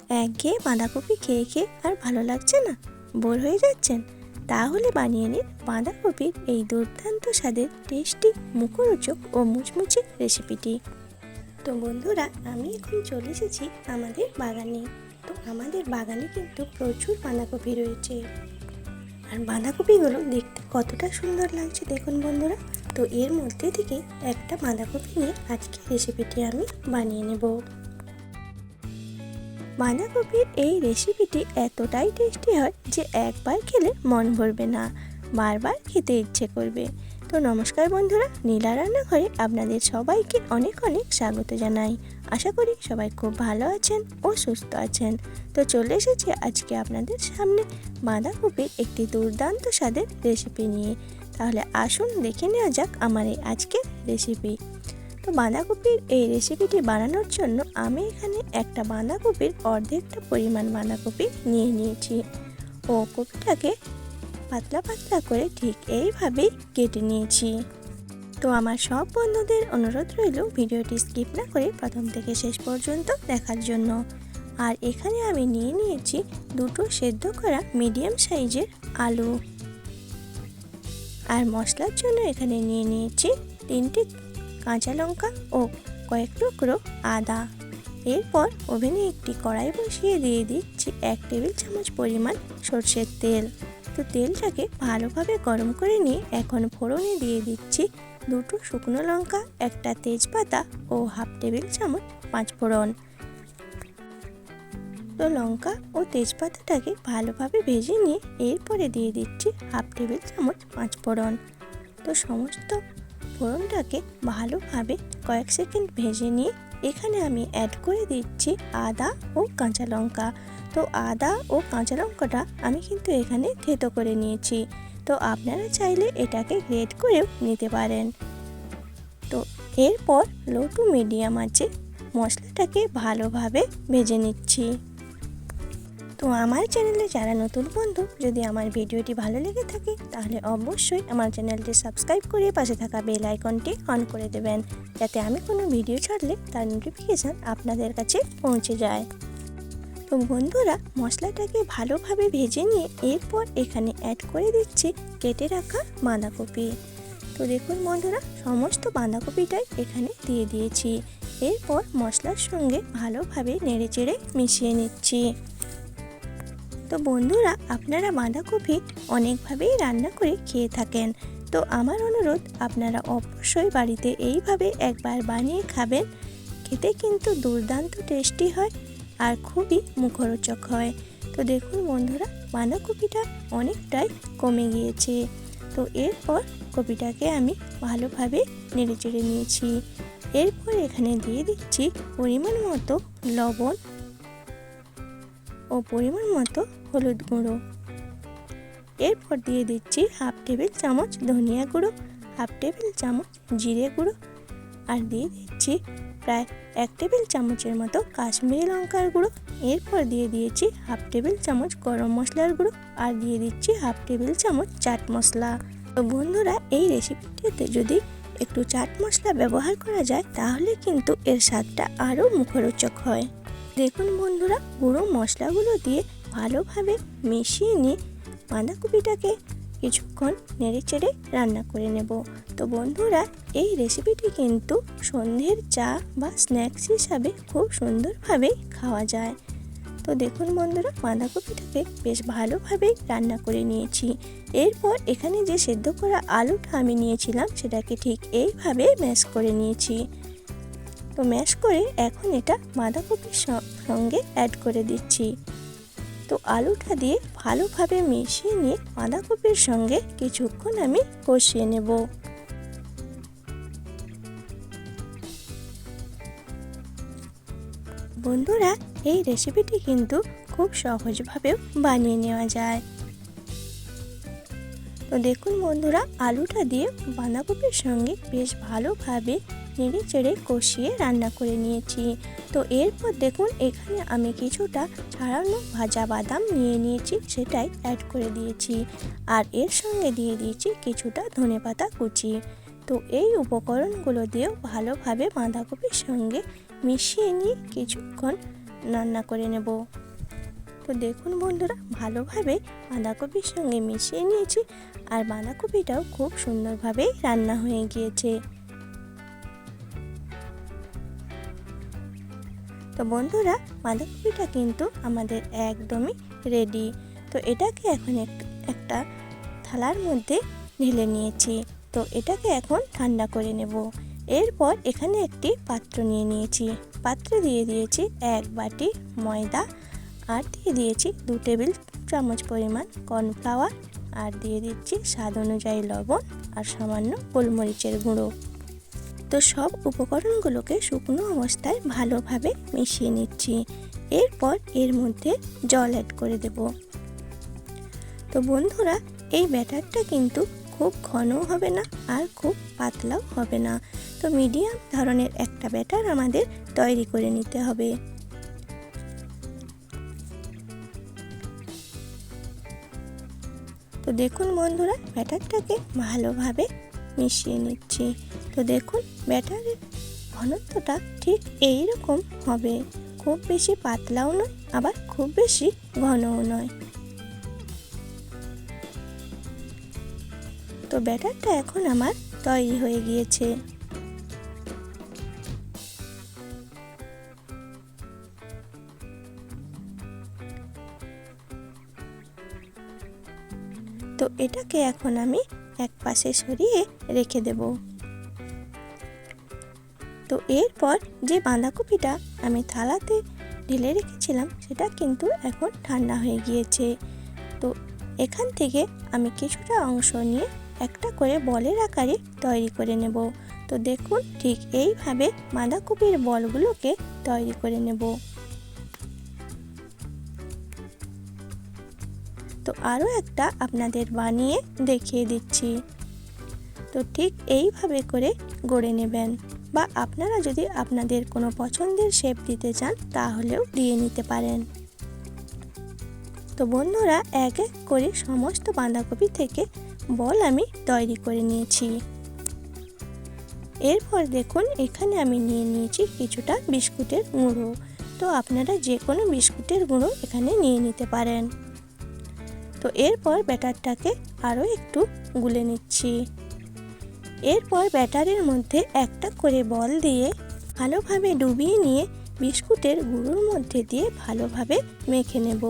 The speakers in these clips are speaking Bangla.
একঘেয়ে বাঁধাকপি খেয়ে খেয়ে আর ভালো লাগছে না, বোর হয়ে যাচ্ছেন? তাহলে বানিয়ে নিন বাঁধাকপির এই দুর্দান্ত স্বাদের টেস্টি, মুখরোচক ও মুচমুচে রেসিপিটি। তো বন্ধুরা, আমি এখন চলে এসেছি আমাদের বাগানে। তো আমাদের বাগানে কিন্তু প্রচুর বাঁধাকপি রয়েছে, আর বাঁধাকপিগুলো দেখতে কতটা সুন্দর লাগছে দেখুন বন্ধুরা। তো এর মধ্যে থেকে একটা বাঁধাকপি নিয়ে আজকে রেসিপিটি আমি বানিয়ে নেব। বাঁধাকপির এই রেসিপিটি এতটাই টেস্টি হয় যে একবার খেলে মন ভরবে না, বারবার খেতে ইচ্ছে করবে। তো নমস্কার বন্ধুরা, নীলা রান্নাঘরে আপনাদের সবাইকে অনেক অনেক স্বাগত জানাই। আশা করি সবাই খুব ভালো আছেন ও সুস্থ আছেন। তো চলে এসেছি আজকে আপনাদের সামনে বাঁধাকপির একটি দুর্দান্ত স্বাদের রেসিপি নিয়ে। তাহলে আসুন দেখে নেওয়া যাক আমার এই আজকের রেসিপি। তো বাঁধাকপির এই রেসিপিটি বানানোর জন্য আমি এখানে একটা বাঁধাকপির অর্ধেকটা পরিমাণ বাঁধাকপি নিয়ে নিয়েছি ও কপিটাকে পাতলা পাতলা করে ঠিক এইভাবেই কেটে নিয়েছি। তো আমার সব বন্ধুদের অনুরোধ রইল ভিডিওটি স্কিপ না করে প্রথম থেকে শেষ পর্যন্ত দেখার জন্য। আর এখানে আমি নিয়ে নিয়েছি দুটো সেদ্ধ করা মিডিয়াম সাইজের আলু, আর মশলার জন্য এখানে নিয়ে নিয়েছি 3টে কাঁচা লঙ্কা ও কয়েক টুকরো আদা। এরপর ওভেনে একটি কড়াই বসিয়ে দিয়ে দিচ্ছি 1 টেবিল চামচ পরিমাণ সরষের তেল। তো তেলটাকে ভালোভাবে গরম করে নিয়ে এখন ফোড়নে দিয়ে দিচ্ছি 2টো শুকনো লঙ্কা, একটা তেজপাতা ও হাফ টেবিল চামচ পাঁচফোড়ন। তো লঙ্কা ও তেজপাতাটাকে ভালোভাবে ভেজে নিয়ে এরপরে দিয়ে দিচ্ছি হাফ টেবিল চামচ পাঁচফোড়ন। তো সমস্ত ফোড়নটাকে ভালোভাবে কয়েক সেকেন্ড ভেজে নিয়ে এখানে আমি অ্যাড করে দিচ্ছি আদা ও কাঁচা লঙ্কা। তো আদা ও কাঁচা লঙ্কাটা আমি কিন্তু এখানে থেতো করে নিয়েছি। তো আপনারা চাইলে এটাকে গ্রেট করেও নিতে পারেন। তো এরপর লো টু মিডিয়াম আঁচে মশলাটাকে ভালোভাবে ভেজে নিচ্ছি। তো আমার চ্যানেলে যারা নতুন বন্ধু, যদি আমার ভিডিওটি ভালো লেগে থাকে তাহলে অবশ্যই আমার চ্যানেলটি সাবস্ক্রাইব করে পাশে থাকা বেল আইকনটি অন করে দেবেন, যাতে আমি কোনো ভিডিও ছাড়লে তার নোটিফিকেশান আপনাদের কাছে পৌঁছে যায়। তো বন্ধুরা, মশলাটাকে ভালোভাবে ভেজে নিয়ে এরপর এখানে অ্যাড করে দিচ্ছি কেটে রাখা বাঁধাকপি। তো দেখুন বন্ধুরা, সমস্ত বাঁধাকপিটাই এখানে দিয়ে দিয়েছি। এরপর মশলার সঙ্গে ভালোভাবে নেড়েচেড়ে মিশিয়ে নিচ্ছি। তো বন্ধুরা, আপনারা বাঁধাকপি অনেকভাবেই রান্না করে খেয়ে থাকেন। তো আমার অনুরোধ, আপনারা অবশ্যই বাড়িতে এইভাবে একবার বানিয়ে খাবেন। খেতে কিন্তু দুর্দান্ত টেস্টি হয় আর খুবই মুখরোচক হয়। তো দেখুন বন্ধুরা, বাঁধাকপিটা অনেকটাই কমে গিয়েছে। তো এরপর কপিটাকে আমি ভালোভাবে নেড়েচেড়ে নিয়েছি। এরপর এখানে দিয়ে দিচ্ছি পরিমাণ মতো লবণ ও পরিমাণ মতো হলুদ গুঁড়ো। এরপর দিয়ে দিচ্ছি হাফ টেবিল চামচ ধনিয়া গুঁড়ো, হাফ টেবিল চামচ জিরে গুঁড়ো, আর দিয়ে দিচ্ছি প্রায় 1 টেবিল চামচের মতো কাশ্মীরি লঙ্কার গুঁড়ো। এরপর দিয়ে দিয়েছি হাফ টেবিল চামচ গরম মশলার গুঁড়ো, আর দিয়ে দিচ্ছি হাফ টেবিল চামচ চাট মশলা। তো বন্ধুরা, এই রেসিপিটিতে যদি একটু চাট মশলা ব্যবহার করা যায় তাহলে কিন্তু এর স্বাদটা আরও মুখরোচক হয়। দেখুন বন্ধুরা, গুঁড়ো মশলাগুলো দিয়ে ভালোভাবে মিশিয়ে নিয়ে বাঁধাকপিটাকে কিছুক্ষণ নেড়েচেড়ে রান্না করে নেব। তো বন্ধুরা, এই রেসিপিটি কিন্তু সন্ধ্যের চা বা স্ন্যাক্স হিসাবে খুব সুন্দরভাবে খাওয়া যায়। তো দেখুন বন্ধুরা, বাঁধাকপিটাকে বেশ ভালোভাবেই রান্না করে নিয়েছি। এরপর এখানে যে সেদ্ধ করা আলুটা আমি নিয়েছিলাম সেটাকে ঠিক এইভাবে ম্যাশ করে নিয়েছি। তো ম্যাশ করে এখন এটা বাঁধাকপির সঙ্গে অ্যাড করে দিচ্ছি। তো আলুটা দিয়ে ভালোভাবে মিশিয়ে নিয়ে বাঁধাকপির সঙ্গে কিছুক্ষণ আমি কষিয়ে নেব। বন্ধুরা, এই রেসিপিটি কিন্তু খুব সহজভাবেও বানিয়ে নেওয়া যায়। তো দেখুন বন্ধুরা, আলুটা দিয়ে বাঁধাকপির সঙ্গে বেশ ভালোভাবে নেড়ে চেড়ে কষিয়ে রান্না করে নিয়েছি। তো এরপর দেখুন এখানে আমি কিছুটা ছাড়ানো ভাজা বাদাম নিয়ে নিয়েছি, সেটাই অ্যাড করে দিয়েছি। আর এর সঙ্গে দিয়ে দিয়েছি কিছুটা ধনেপাতা কুচি। তো এই উপকরণগুলো দিয়েও ভালোভাবে বাঁধাকপির সঙ্গে মিশিয়ে নিয়ে কিছুক্ষণ রান্না করে নেব। তো দেখুন বন্ধুরা, ভালোভাবে বাঁধাকপির সঙ্গে মিশিয়ে নিয়েছি আর বাঁধাকপিটাও খুব সুন্দরভাবে রান্না হয়ে গিয়েছে। তো বন্ধুরা, বাঁধাকপিটা কিন্তু আমাদের একদমই রেডি। তো এটাকে এখন একটা থালার মধ্যে ঢেলে নিয়েছি। তো এটাকে এখন ঠান্ডা করে নেব। এরপর এখানে একটি পাত্র নিয়ে নিয়েছি। পাত্রে দিয়ে দিয়েছি 1 বাটি ময়দা, আর দিয়ে দিয়েছি 2 টেবিল চামচ পরিমাণ কর্নফ্লাওয়ার, আর দিয়ে দিচ্ছি স্বাদ অনুযায়ী লবণ আর সামান্য গোলমরিচের গুঁড়ো। তো সব উপকরণগুলোকে শুকনো অবস্থায় ভালোভাবে মিশিয়ে নিচ্ছি। এরপর এর মধ্যে জল অ্যাড করে দেব। তো বন্ধুরা, এই ব্যাটারটা কিন্তু খুব ঘনও হবে না আর খুব পাতলাও হবে না। তো মিডিয়াম ধরনের একটা ব্যাটার আমাদের তৈরি করে নিতে হবে। তো দেখুন বন্ধুরা, ব্যাটারটাকে ভালোভাবে মিশিয়ে নিচ্ছি। তো দেখুন, ব্যাটারের ঘনত্বটা ঠিক এই রকম হবে, খুব বেশি পাতলাও নয় আবার খুব বেশি ঘনও নয়। তো ব্যাটারটা এখন আমার তৈরি হয়ে গিয়েছে। তো এটাকে এখন আমি এক পাশে সরিয়ে রেখে দেব। তো এরপর যে বাঁধাকপিটা আমি থালাতে ঢেলে রেখেছিলাম সেটা কিন্তু এখন ঠান্ডা হয়ে গিয়েছে। তো এখান থেকে আমি কিছুটা অংশ নিয়ে একটা করে বলের আকারে তৈরি করে নেব। তো দেখুন, ঠিক এইভাবে বাঁধাকপির বলগুলোকে তৈরি করে নেব। তো আরও একটা আপনাদের বানিয়ে দেখিয়ে দিচ্ছি। তো ঠিক এইভাবে করে গড়ে নেবেন, বা আপনারা যদি আপনাদের কোনো পছন্দের শেপ দিতে চান তাহলেও দিয়ে নিতে পারেন। তো বন্ধুরা, এক এক করে সমস্ত বাঁধাকপি থেকে বল আমি তৈরি করে নিয়েছি। এরপর দেখুন, এখানে আমি নিয়ে নিয়েছি কিছুটা বিস্কুটের গুঁড়ো। তো আপনারা যে কোনো বিস্কুটের গুঁড়ো এখানে নিয়ে নিতে পারেন। তো এরপর ব্যাটারটাকে আরও একটু গুলে নিচ্ছি। এরপর ব্যাটারের মধ্যে একটা করে বল দিয়ে ভালোভাবে ডুবিয়ে নিয়ে বিস্কুটের গুঁড়োর মধ্যে দিয়ে ভালোভাবে মেখে নেব।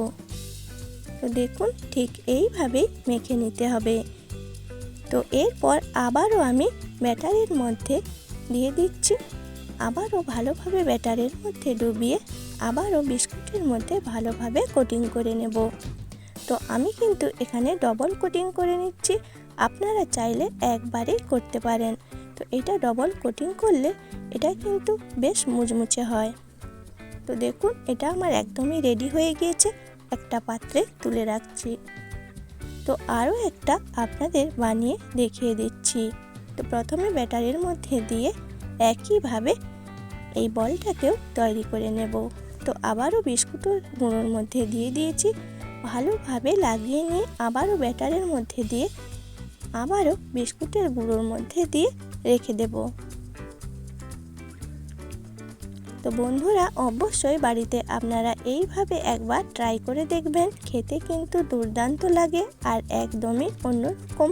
তো দেখুন, ঠিক এইভাবেই মেখে নিতে হবে। তো এরপর আবারও আমি ব্যাটারের মধ্যে দিয়ে দিচ্ছি। আবারও ভালোভাবে ব্যাটারের মধ্যে ডুবিয়ে আবারও বিস্কুটের মধ্যে ভালোভাবে কোটিং করে নেব। তো আমি কিন্তু এখানে ডবল কোটিং করে নিচ্ছি, আপনারা চাইলে একবারেই করতে পারেন। তো এটা ডবল কোটিং করলে এটা কিন্তু বেশ মুচমুচে হয়। তো দেখুন, এটা আমার একদমই রেডি হয়ে গিয়েছে, একটা পাত্রে তুলে রাখছি। তো আরও একটা আপনাদের বানিয়ে দেখিয়ে দিচ্ছি। তো প্রথমে ব্যাটারের মধ্যে দিয়ে একইভাবে এই বলটাকেও তৈরি করে নেব। তো আবারও বিস্কুটের গুঁড়োর মধ্যে দিয়ে দিয়েছি, ভালোভাবে লাগিয়ে নিয়ে আবারও ব্যাটারের মধ্যে দিয়ে আবারও বিস্কুটের গুঁড়োর মধ্যে দিয়ে রেখে দেব। তো বন্ধুরা, অবশ্যই বাড়িতে আপনারা এইভাবে একবার ট্রাই করে দেখবেন, খেতে কিন্তু দুর্দান্ত লাগে আর একদমই অন্যরকম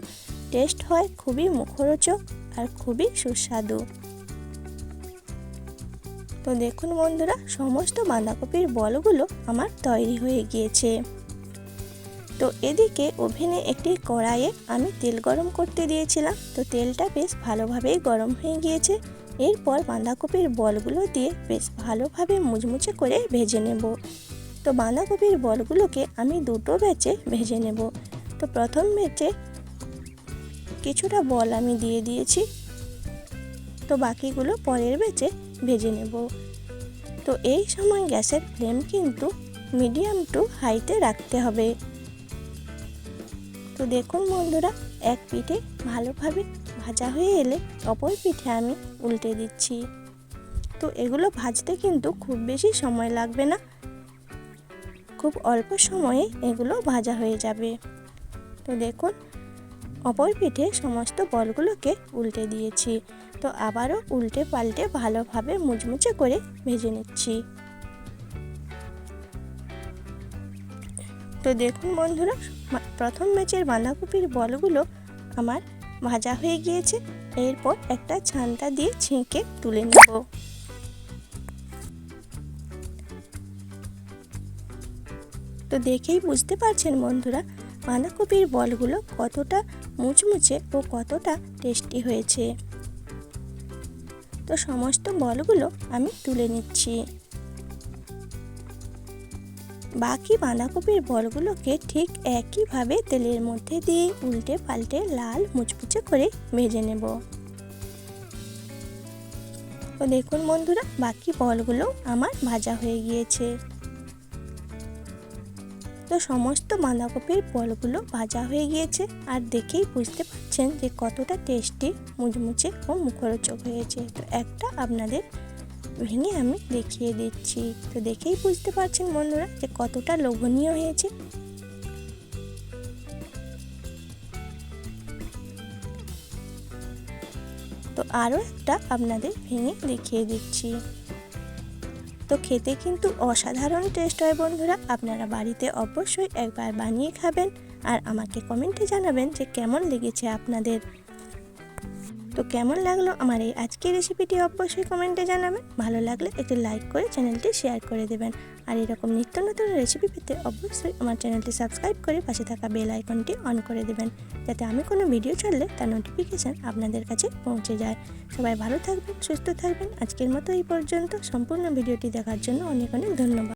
টেস্ট হয়, খুবই মুখরোচক আর খুবই সুস্বাদু। তো দেখুন বন্ধুরা, সমস্ত বাঁধাকপির বলগুলো আমার তৈরি হয়ে গিয়েছে। তো এদিকে ওভেনে একটি কড়াইয়ে আমি তেল গরম করতে দিয়েছিলাম। তো তেলটা বেশ ভালোভাবেই গরম হয়ে গিয়েছে। এরপর বাঁধাকপির বলগুলো দিয়ে বেশ ভালোভাবে মুচমুচে করে ভেজে নেব। তো বাঁধাকপির বলগুলোকে আমি দুটো ব্যাচে ভেজে নেব। তো প্রথম ব্যাচে কিছুটা বল আমি দিয়ে দিয়েছি, তো বাকিগুলো পরের ব্যাচে ভেজে নেব। তো এই সময় গ্যাসের ফ্লেম কিন্তু মিডিয়াম টু হাইতে রাখতে হবে। তো দেখুন বন্ধুরা, এক পিঠে ভালোভাবে ভাজা হয়ে এলে অপর পিঠে আমি উল্টে দিচ্ছি। তো এগুলো ভাজতে কিন্তু খুব বেশি সময় লাগবে না, খুব অল্প সময়ে এগুলো ভাজা হয়ে যাবে। তো দেখুন, অপর পিঠে সমস্ত বলগুলোকে উল্টে দিয়েছি। তো আবারও উল্টে পাল্টে ভালোভাবে মুচমুচে করে ভেজে নিচ্ছি। তো দেখুন বন্ধুরা, প্রথম ব্যাচের বাঁধাকপির বলগুলো আমার ভাজা হয়ে গিয়েছে। এরপর একটা ছান্তা দিয়ে ছেঁকে তুলে নেব। তো দেখেই বুঝতে পারছেন বন্ধুরা, বাঁধাকপির বলগুলো কতটা মুচমুচে ও কতটা টেস্টি হয়েছে। তো সমস্ত বলগুলো আমি তুলে নিচ্ছি। বাকি বাঁধাকপির বলগুলোকে ঠিক একইভাবে তেলের মধ্যে দিয়ে উল্টে পাল্টে লাল মুচমুচে করে ভেজে নেব। তো দেখুন বন্ধুরা, বাকি বলগুলো আমার ভাজা হয়ে গিয়েছে। তো সমস্ত বাঁধাকপির বলগুলো ভাজা হয়ে গিয়েছে, আর দেখেই বুঝতে পারছেন যে কতটা টেস্টি, মুচমুচে ও মুখরোচক হয়েছে। তো একটা আপনাদের ভেঙে আমি দেখিয়ে দিচ্ছি। তো দেখেই বুঝতে পারছেন বন্ধুরা যে কতটা লোভনীয় হয়েছে। তো আরও একটা আপনাদের ভেঙে দেখিয়ে দিচ্ছি। তো খেতে কিন্তু অসাধারণ টেস্ট হয় বন্ধুরা। আপনারা বাড়িতে অবশ্যই একবার বানিয়ে খাবেন আর আমাকে কমেন্টে জানাবেন যে কেমন লেগেছে আপনাদের। তো কেমন লাগলো আমার এই আজকের রেসিপিটি অবশ্যই কমেন্টে জানাবেন। ভালো লাগলে একটি লাইক করে চ্যানেলটি শেয়ার করে দেবেন। আর এরকম নিত্য নতুন রেসিপি পেতে অবশ্যই আমার চ্যানেলটি সাবস্ক্রাইব করে পাশে থাকা বেল আইকনটি অন করে দেবেন, যাতে আমি কোনো ভিডিও ছাড়লে তার নোটিফিকেশান আপনাদের কাছে পৌঁছে যায়। সবাই ভালো থাকবেন, সুস্থ থাকবেন। আজকের মতো এই পর্যন্ত। সম্পূর্ণ ভিডিওটি দেখার জন্য অনেক অনেক ধন্যবাদ।